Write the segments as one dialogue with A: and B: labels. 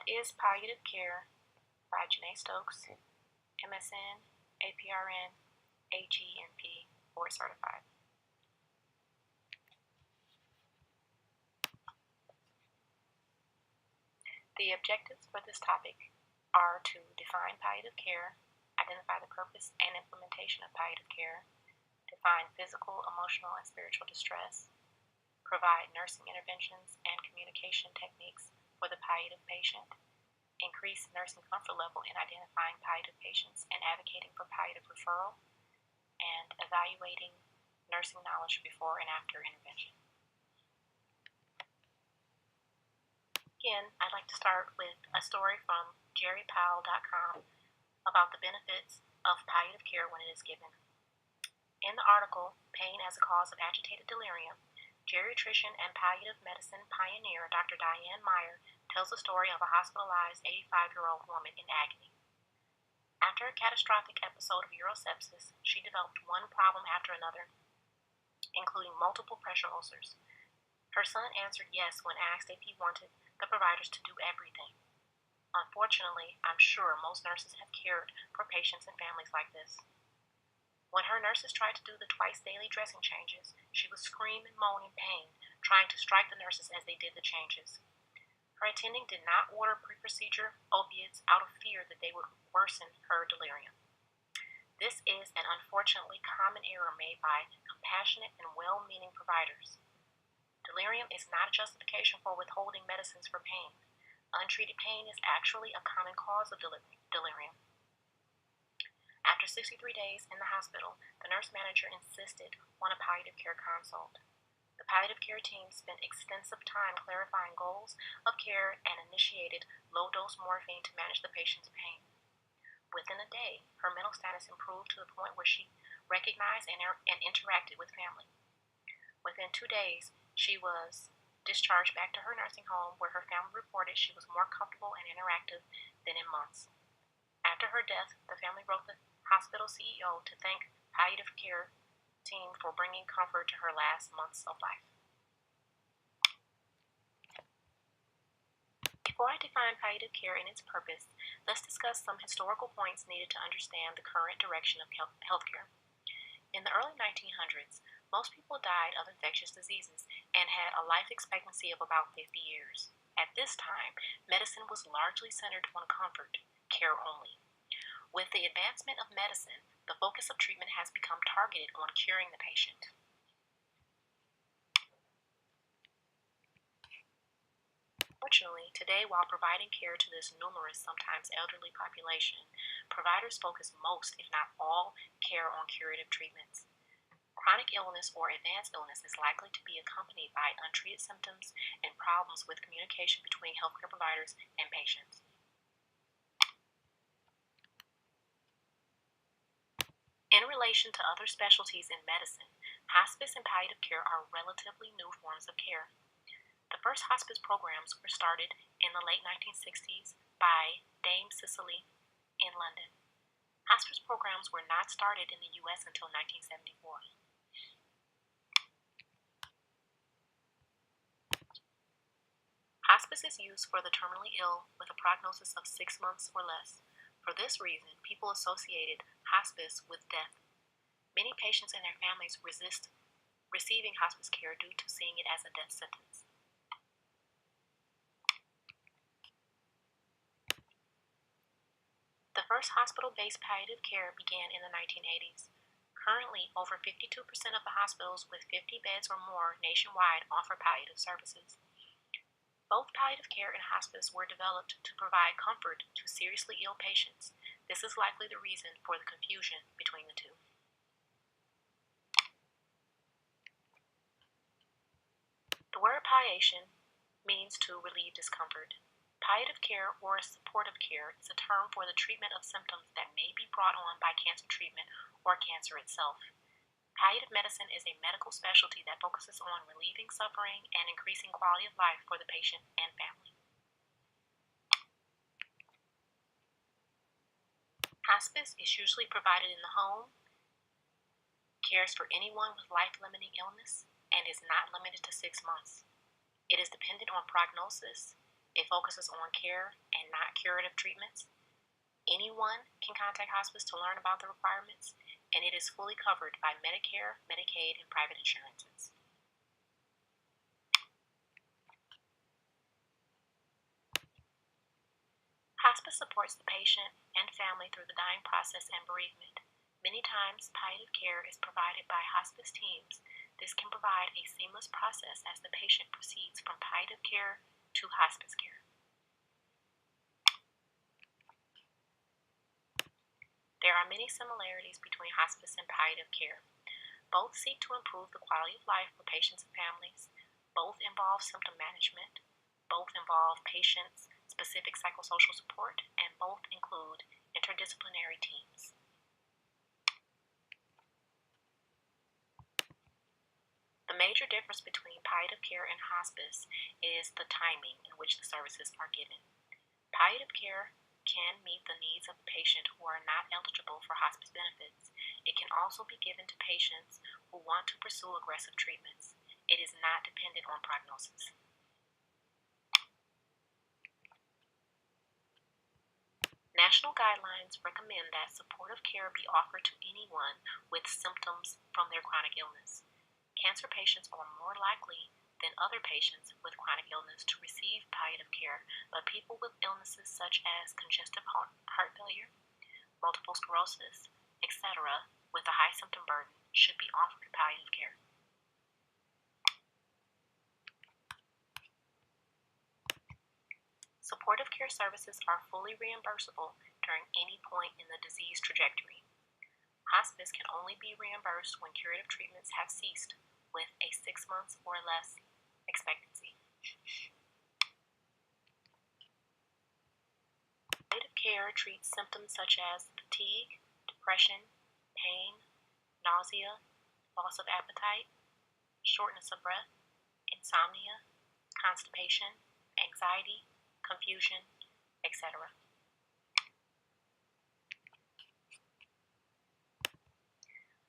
A: What is palliative care? By Janae Stokes, MSN, APRN, AGNP, board certified. The objectives for this topic are to define palliative care, identify the purpose and implementation of palliative care, define physical, emotional, and spiritual distress, provide nursing interventions and communication techniques for the palliative patient, increase nursing comfort level in identifying palliative patients and advocating for palliative referral, and evaluating nursing knowledge before and after intervention. Again, I'd like to start with a story from jerrypowell.com about the benefits of palliative care when it is given. In the article, Pain as a Cause of Agitated Delirium, geriatrician and palliative medicine pioneer Dr. Diane Meyer tells the story of a hospitalized 85-year-old woman in agony. After a catastrophic episode of urosepsis, she developed one problem after another, including multiple pressure ulcers. Her son answered yes when asked if he wanted the providers to do everything. Unfortunately, I'm sure most nurses have cared for patients and families like this. When her nurses tried to do the twice-daily dressing changes, she would scream and moan in pain, trying to strike the nurses as they did the changes. Her attending did not order pre-procedure opiates out of fear that they would worsen her delirium. This is an unfortunately common error made by compassionate and well-meaning providers. Delirium is not a justification for withholding medicines for pain. Untreated pain is actually a common cause of delirium. After 63 days in the hospital, the nurse manager insisted on a palliative care consult. The palliative care team spent extensive time clarifying goals of care and initiated low-dose morphine to manage the patient's pain. Within a day, her mental status improved to the point where she recognized and interacted with family. Within 2 days, she was discharged back to her nursing home, where her family reported she was more comfortable and interactive than in months. After her death, the family wrote the hospital CEO to thank palliative care team for bringing comfort to her last months of life. Before I define palliative care and its purpose, let's discuss some historical points needed to understand the current direction of healthcare. In the early 1900s, most people died of infectious diseases and had a life expectancy of about 50 years. At this time, medicine was largely centered on comfort care only. With the advancement of medicine, the focus of treatment has become targeted on curing the patient. Fortunately, today, while providing care to this numerous, sometimes elderly population, providers focus most, if not all, care on curative treatments. Chronic illness or advanced illness is likely to be accompanied by untreated symptoms and problems with communication between healthcare providers and patients. In relation to other specialties in medicine, hospice and palliative care are relatively new forms of care. The first hospice programs were started in the late 1960s by Dame Cicely in London. Hospice programs were not started in the U.S. until 1974. Hospice is used for the terminally ill with a prognosis of 6 months or less. For this reason, people associated hospice with death. Many patients and their families resist receiving hospice care due to seeing it as a death sentence. The first hospital-based palliative care began in the 1980s. Currently, over 52% of the hospitals with 50 beds or more nationwide offer palliative services. Both palliative care and hospice were developed to provide comfort to seriously ill patients. This is likely the reason for the confusion between the two. The word palliation means to relieve discomfort. Palliative care or supportive care is a term for the treatment of symptoms that may be brought on by cancer treatment or cancer itself. Palliative medicine is a medical specialty that focuses on relieving suffering and increasing quality of life for the patient and family. Hospice is usually provided in the home, cares for anyone with life-limiting illness, and is not limited to 6 months. It is dependent on prognosis, It focuses on care and not curative treatments. Anyone can contact hospice to learn about the requirements, and it is fully covered by Medicare, Medicaid, and private insurances. Hospice supports the patient and family through the dying process and bereavement. Many times, palliative care is provided by hospice teams. This can provide a seamless process as the patient proceeds from palliative care to hospice care. There are many similarities between hospice and palliative care. Both seek to improve the quality of life for patients and families. Both involve symptom management. Both involve patients' specific psychosocial support, and both include interdisciplinary teams. The major difference between palliative care and hospice is the timing in which the services are given. Palliative care can meet the needs of the patient who are not eligible for hospice benefits. It can also be given to patients who want to pursue aggressive treatments. It is not dependent on prognosis. National guidelines recommend that supportive care be offered to anyone with symptoms from their chronic illness. Cancer patients are more likely than other patients with chronic illness to receive palliative care, but people with illnesses such as congestive heart failure, multiple sclerosis, etc., with a high symptom burden should be offered palliative care. Supportive care services are fully reimbursable during any point in the disease trajectory. Hospice can only be reimbursed when curative treatments have ceased with a 6 months or less expectancy. Palliative care treats symptoms such as fatigue, depression, pain, nausea, loss of appetite, shortness of breath, insomnia, constipation, anxiety, confusion, etc.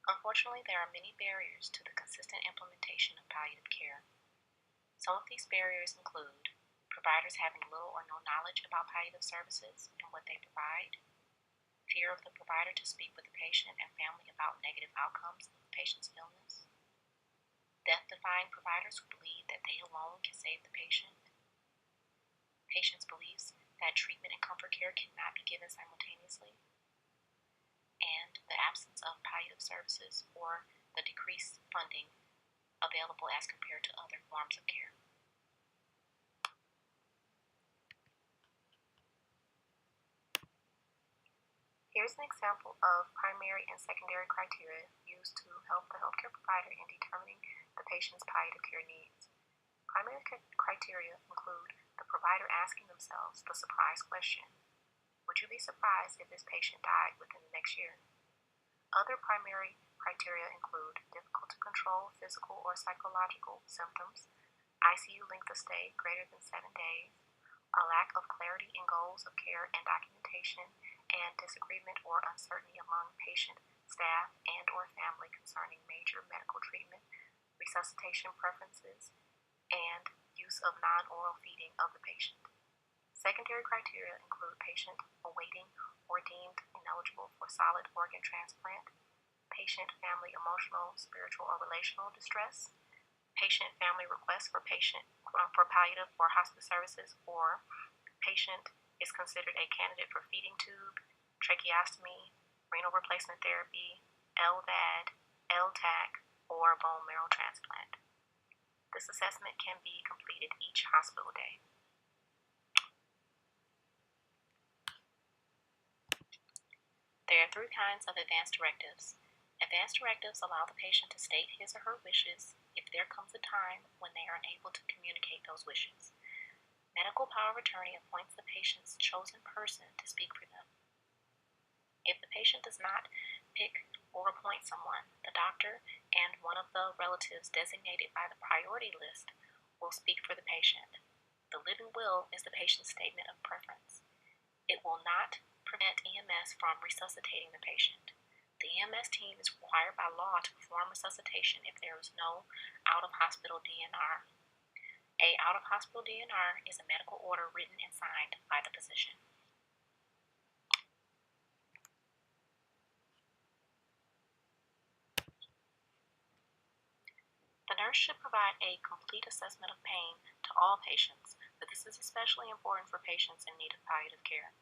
A: Unfortunately, there are many barriers to the consistent implementation of palliative care. Some of these barriers include providers having little or no knowledge about palliative services and what they provide, fear of the provider to speak with the patient and family about negative outcomes of the patient's illness, death-defying providers who believe that they alone can save the patient, patients' beliefs that treatment and comfort care cannot be given simultaneously, and the absence of palliative services or the decreased funding available as compared to other forms of care. Here's an example of primary and secondary criteria used to help the healthcare provider in determining the patient's palliative care needs. Primary criteria include the provider asking themselves the surprise question: would you be surprised if this patient died within the next year? Other primary criteria include difficult to control physical or psychological symptoms, ICU length of stay greater than 7 days, a lack of clarity in goals of care and documentation, and disagreement or uncertainty among patient, staff, and or family concerning major medical treatment, resuscitation preferences, and use of non-oral feeding of the patient. Secondary criteria include patient awaiting or deemed ineligible for solid organ transplant, patient family emotional, spiritual, or relational distress, patient family request for palliative or hospice services, or patient is considered a candidate for feeding tube, tracheostomy, renal replacement therapy, LVAD, LTAC, or bone marrow transplant. This assessment can be completed each hospital day. There are 3 kinds of advance directives. Advance directives allow the patient to state his or her wishes if there comes a time when they are unable to communicate those wishes. Medical power of attorney appoints the patient's chosen person to speak for them. If the patient does not pick or appoint someone, the doctor and one of the relatives designated by the priority list will speak for the patient. The living will is the patient's statement of preference. It will not prevent EMS from resuscitating the patient. The EMS team is required by law to perform resuscitation if there is no out-of-hospital DNR. A out-of-hospital DNR is a medical order written and signed by the physician. The nurse should provide a complete assessment of pain to all patients, but this is especially important for patients in need of palliative care.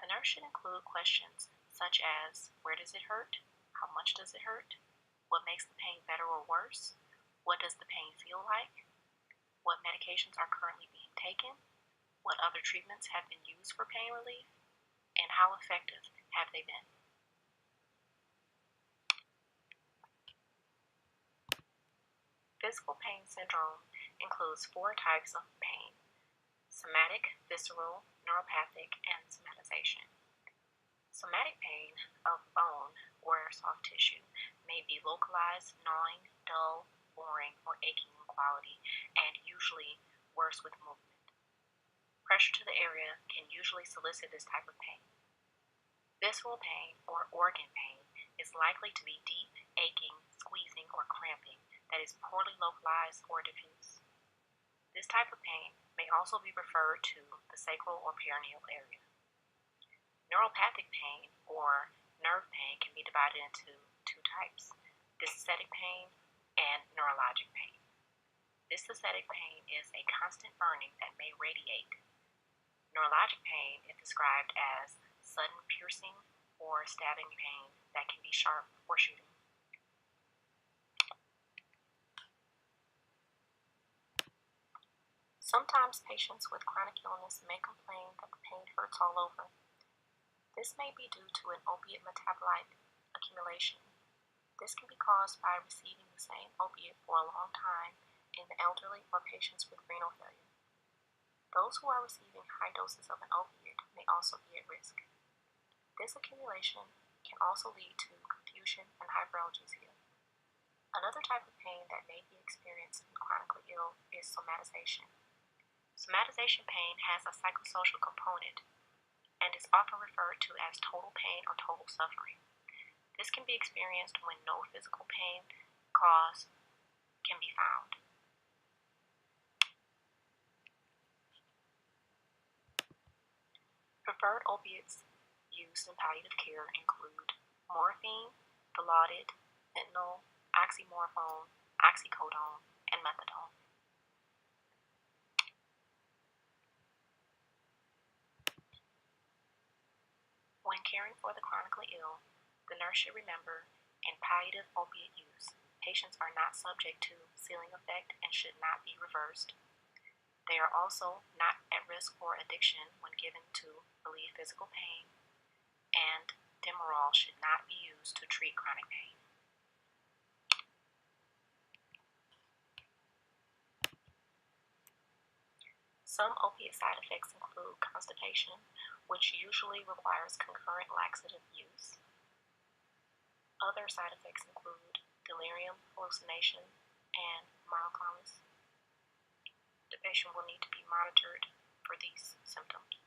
A: The nurse should include questions such as, where does it hurt? How much does it hurt? What makes the pain better or worse? What does the pain feel like? What medications are currently being taken? What other treatments have been used for pain relief? And how effective have they been? Physical pain syndrome includes 4 types of pain: somatic, visceral, neuropathic, and somatization. Somatic pain of bone or soft tissue may be localized, gnawing, dull, boring, or aching in quality, and usually worse with movement. Pressure to the area can usually solicit this type of pain. Visceral pain or organ pain is likely to be deep, aching, squeezing, or cramping that is poorly localized or diffuse. This type of pain may also be referred to the sacral or perineal area. Neuropathic pain or nerve pain can be divided into 2 types: dysesthetic pain and neurologic pain. Dysesthetic pain is a constant burning that may radiate. Neurologic pain is described as sudden piercing or stabbing pain that can be sharp or shooting. Sometimes patients with chronic illness may complain that the pain hurts all over. This may be due to an opiate metabolite accumulation. This can be caused by receiving the same opiate for a long time in the elderly or patients with renal failure. Those who are receiving high doses of an opiate may also be at risk. This accumulation can also lead to confusion and hyperalgesia. Another type of pain that may be experienced in chronically ill is somatization. Somatization pain has a psychosocial component and is often referred to as total pain or total suffering. This can be experienced when no physical pain cause can be found. Preferred opiates used in palliative care include morphine, Dilaudid, fentanyl, oxymorphone, oxycodone, and methadone. When caring for the chronically ill, the nurse should remember in palliative opiate use, patients are not subject to ceiling effect and should not be reversed. They are also not at risk for addiction when given to relieve physical pain, and Demerol should not be used to treat chronic pain. Some opiate side effects include constipation, which usually requires concurrent laxative use. Other side effects include delirium, hallucination, and myoclonus. The patient will need to be monitored for these symptoms.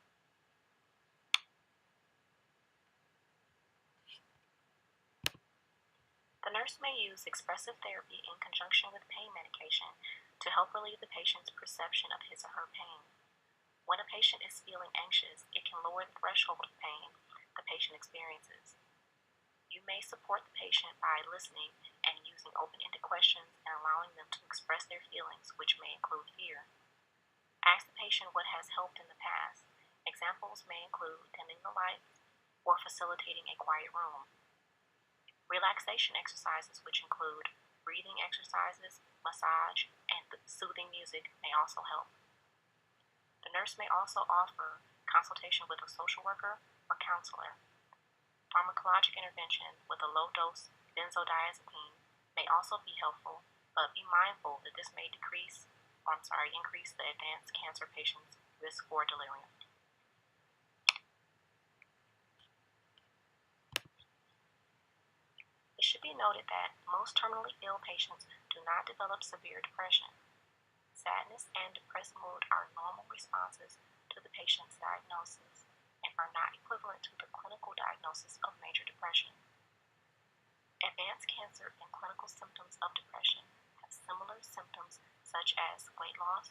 A: The nurse may use expressive therapy in conjunction with pain medication to help relieve the patient's perception of his or her pain. When a patient is feeling anxious, it can lower the threshold of pain the patient experiences. You may support the patient by listening and using open-ended questions and allowing them to express their feelings, which may include fear. Ask the patient what has helped in the past. Examples may include dimming the lights or facilitating a quiet room. Relaxation exercises, which include breathing exercises, massage, and soothing music, may also help. The nurse may also offer consultation with a social worker or counselor. Pharmacologic intervention with a low-dose benzodiazepine may also be helpful, but be mindful that this may increase the advanced cancer patient's risk for delirium. It should be noted that most terminally ill patients do not develop severe depression. Sadness and depressed mood are normal responses to the patient's diagnosis and are not equivalent to the clinical diagnosis of major depression. Advanced cancer and clinical symptoms of depression have similar symptoms such as weight loss,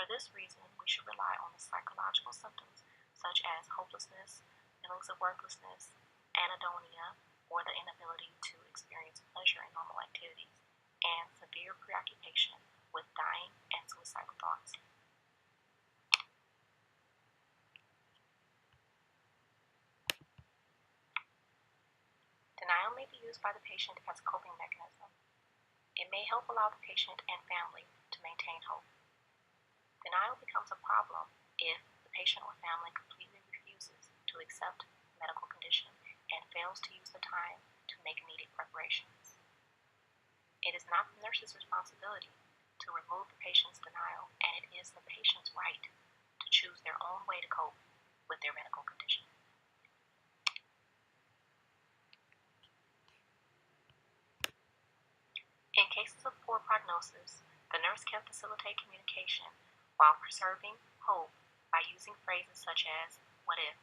A: For this reason, we should rely on the psychological symptoms such as hopelessness, feelings of worthlessness, anhedonia, or the inability to experience pleasure in normal activities, and severe preoccupation with dying and suicidal thoughts. Denial may be used by the patient as a coping mechanism. It may help allow the patient and family to maintain hope. Denial becomes a problem if the patient or family completely refuses to accept the medical condition and fails to use the time to make needed preparations. It is not the nurse's responsibility to remove the patient's denial, and it is the patient's right to choose their own way to cope with their medical condition. In cases of poor prognosis, the nurse can facilitate communication while preserving hope by using phrases such as, "what if?"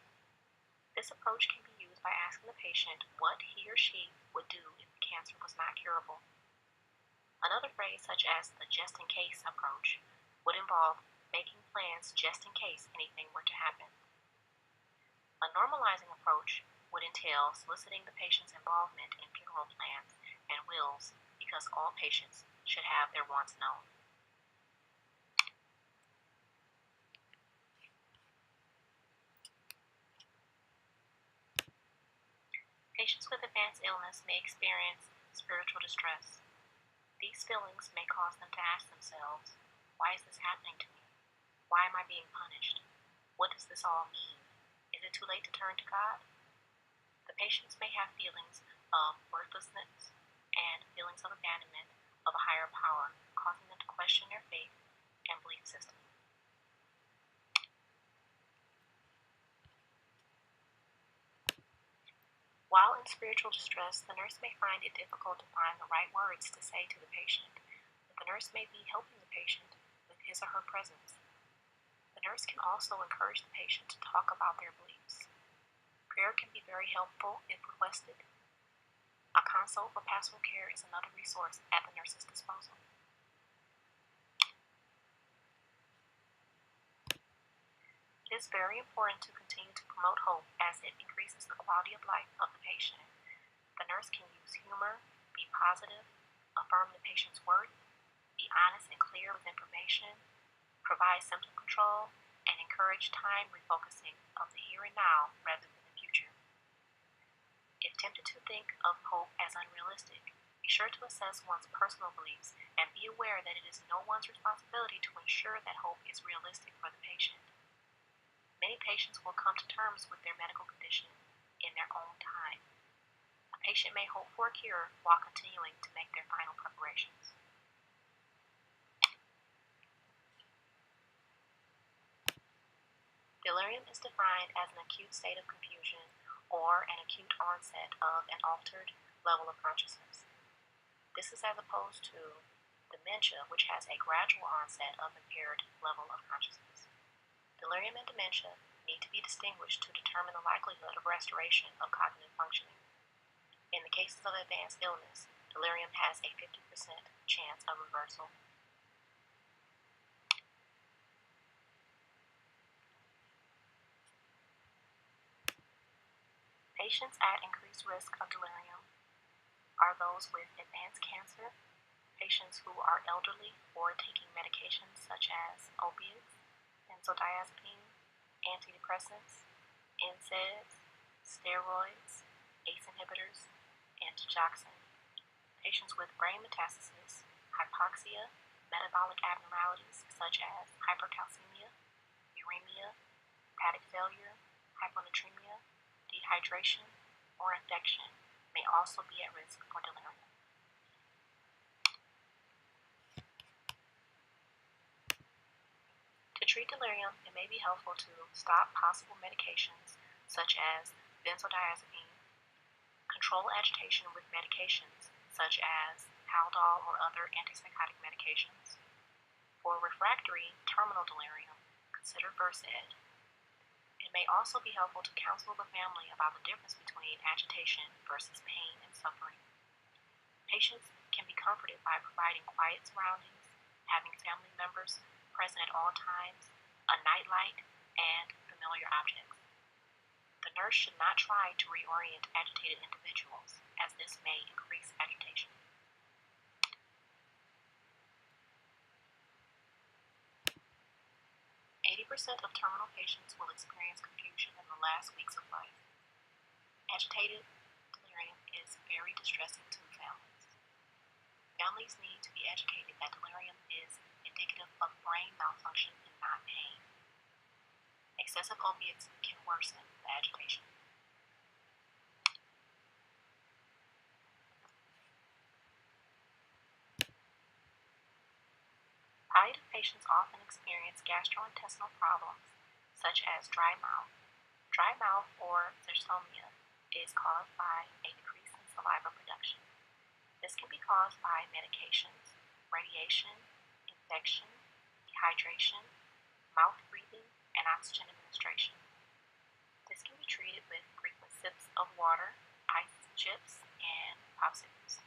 A: This approach can be used by asking the patient what he or she would do if the cancer was not curable. Another phrase, such as the "just in case" approach, would involve making plans just in case anything were to happen. A normalizing approach would entail soliciting the patient's involvement in funeral plans and wills, because all patients should have their wants known. Patients with advanced illness may experience spiritual distress. These feelings may cause them to ask themselves, "why is this happening to me? Why am I being punished? What does this all mean? Is it too late to turn to God?" The patients may have feelings of worthlessness and feelings of abandonment of a higher power, causing them to question their faith and belief system. While in spiritual distress, the nurse may find it difficult to find the right words to say to the patient, but the nurse may be helping the patient with his or her presence. The nurse can also encourage the patient to talk about their beliefs. Prayer can be very helpful if requested. A consult for pastoral care is another resource at the nurse's disposal. It is very important to continue to promote hope as it increases the quality of life of the patient. The nurse can use humor, be positive, affirm the patient's worth, be honest and clear with information, provide symptom control, and encourage time refocusing of the here and now rather than the future. If tempted to think of hope as unrealistic, be sure to assess one's personal beliefs and be aware that it is no one's responsibility to ensure that hope is realistic for the patient. Many patients will come to terms with their medical condition in their own time. A patient may hope for a cure while continuing to make their final preparations. Delirium is defined as an acute state of confusion or an acute onset of an altered level of consciousness. This is as opposed to dementia, which has a gradual onset of impaired level of consciousness. Delirium and dementia need to be distinguished to determine the likelihood of restoration of cognitive functioning. In the cases of advanced illness, delirium has a 50% chance of reversal. Patients at increased risk of delirium are those with advanced cancer, patients who are elderly or taking medications such as opiates, benzodiazepine, antidepressants, NSAIDs, steroids, ACE inhibitors, and digoxin. Patients with brain metastasis, hypoxia, metabolic abnormalities such as hypercalcemia, uremia, hepatic failure, hyponatremia, dehydration, or infection may also be at risk for delirium. To treat delirium, it may be helpful to stop possible medications such as benzodiazepine, control agitation with medications such as Haldol or other antipsychotic medications. For refractory terminal delirium, consider Versed. It may also be helpful to counsel the family about the difference between agitation versus pain and suffering. Patients can be comforted by providing quiet surroundings, having family members present at all times, a nightlight, and familiar objects. The nurse should not try to reorient agitated individuals, as this may increase agitation. 80% of terminal patients will experience confusion in the last weeks of life. Agitated delirium is very distressing to families. Families need to be educated that delirium is indicative of brain malfunction and not pain. Excessive opiates can worsen the agitation. Palliative patients often experience gastrointestinal problems, such as dry mouth. Dry mouth, or xersomia, is caused by a decrease in saliva production. This can be caused by medications, radiation, infection, dehydration, mouth breathing, and oxygen administration. This can be treated with frequent sips of water, ice chips, and popsicles.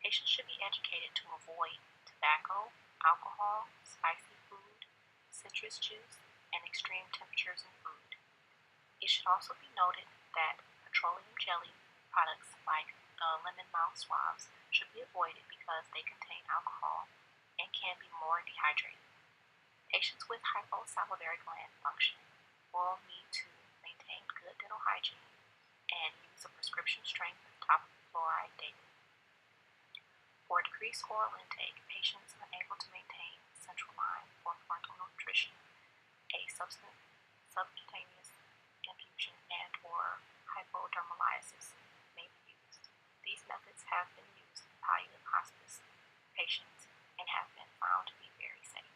A: Patients should be educated to avoid tobacco, alcohol, spicy food, citrus juice, and extreme temperatures in food. It should also be noted that petroleum jelly products like the lemon mouth swabs should be avoided because they contain alcohol and can be more dehydrating. Patients with hyposalivary gland function will need to maintain good dental hygiene and use a prescription strength topical fluoride daily. For decreased oral intake, patients unable to maintain central line or parental nutrition, a subcutaneous infusion and or hypodermolysis may be used. These methods have been used in palliative hospice patients and have been found to be very safe.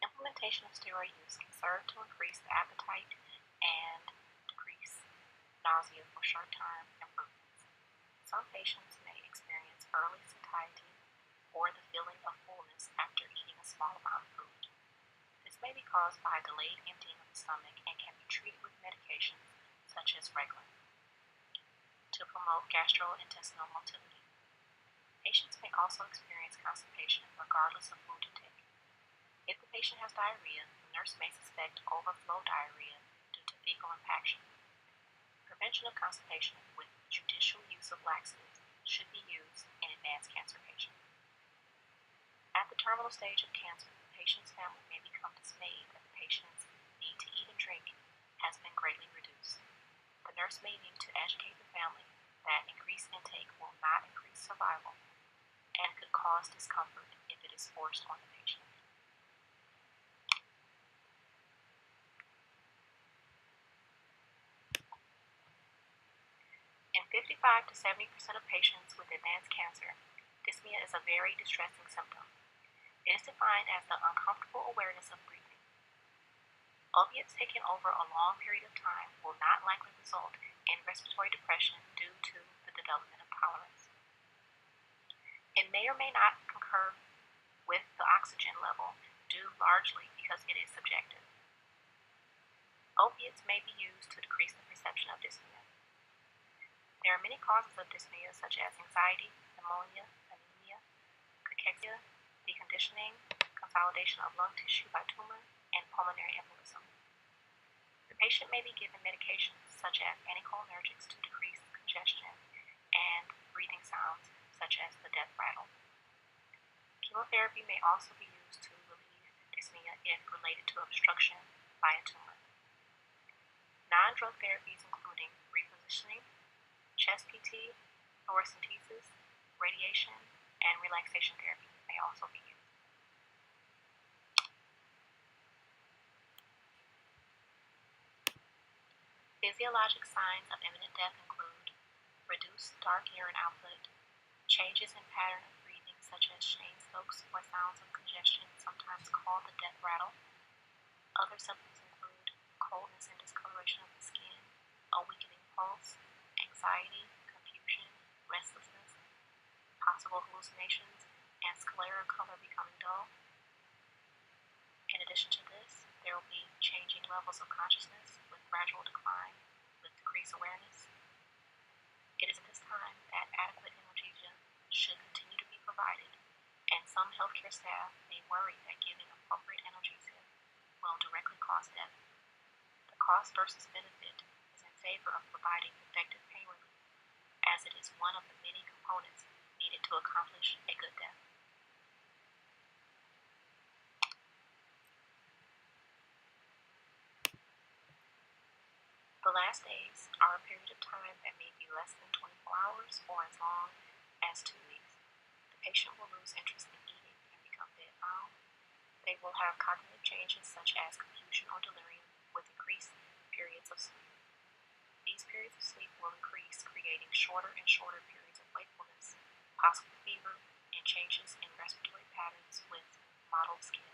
A: Implementation of steroid use can serve to increase the appetite and decrease nausea for short-term improvements. Some patients may experience early satiety or the feeling of fullness after eating a small amount of food. This may be caused by delayed emptying of the stomach and can be treated with medications such as Reglan to promote gastrointestinal motility. Patients may also experience constipation regardless of food intake. If the patient has diarrhea, the nurse may suspect overflow diarrhea due to fecal impaction. Prevention of constipation with judicial use of laxatives should be used in advanced cancer patients. At the terminal stage of cancer, the patient's family may become dismayed that the patient's need to eat and drink has been greatly reduced. The nurse may need to educate the family that increased intake will not increase survival and could cause discomfort if it is forced on the patient. In 55 to 70% of patients with advanced cancer, dyspnea is a very distressing symptom. It is defined as the uncomfortable awareness of breathing. Opiates taken over a long period of time will not likely result in respiratory depression due to the development of tolerance. It may or may not concur with the oxygen level, due largely because it is subjective. Opiates may be used to decrease the perception of dyspnea. There are many causes of dyspnea, such as anxiety, pneumonia, anemia, cachexia, deconditioning, consolidation of lung tissue by tumor, and pulmonary embolism. The patient may be given medications such as anticholinergics to decrease congestion and breathing sounds, such as the death rattle. Chemotherapy may also be used to relieve dyspnea if related to obstruction by a tumor. Non-drug therapies including repositioning, chest PT, thoracentesis, radiation, and relaxation therapy may also be used. Physiologic signs of imminent death include reduced dark urine output, changes in pattern of breathing such as Shane Stokes or sounds of congestion, sometimes called the death rattle. Other symptoms include coldness and discoloration of the skin, a weakening pulse, anxiety, confusion, restlessness, possible hallucinations, and sclera color becoming dull. In addition to this, there will be changing levels of consciousness with gradual decline with decreased awareness. It is at this time that adequate staff may worry that giving appropriate analgesic will directly cause death. The cost versus benefit is in favor of providing effective pain relief, as it is one of the many components needed to accomplish a good death. The last days are a period of time that may be less than 24 hours or as long as 2 weeks. The patient will lose interest in eating and become bedbound. They will have cognitive changes such as confusion or delirium with increased periods of sleep. These periods of sleep will increase, creating shorter and shorter periods of wakefulness, possible fever, and changes in respiratory patterns with mottled skin.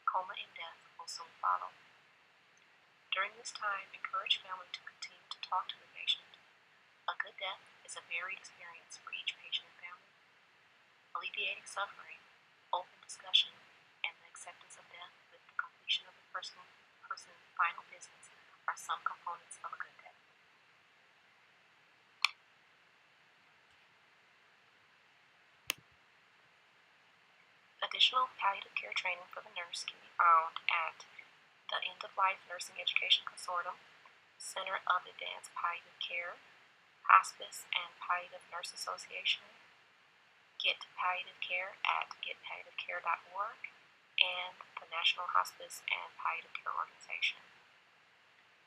A: Coma and death will soon follow. During this time, encourage family to continue to talk to the patient. A good death is a varied experience for each patient and family. Alleviating suffering, open discussion, and the acceptance of death with the completion of the person's final business are some components of a good death. Additional palliative care training for the nurse can be found at the End-of-Life Nursing Education Consortium, Center of Advanced Palliative Care, Hospice and Palliative Nurse Association, Get Palliative Care at getpalliativecare.org, and the National Hospice and Palliative Care Organization.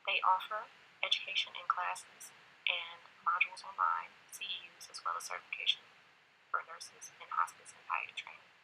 A: They offer education in classes and modules online, CEUs, as well as certification for nurses in hospice and palliative training.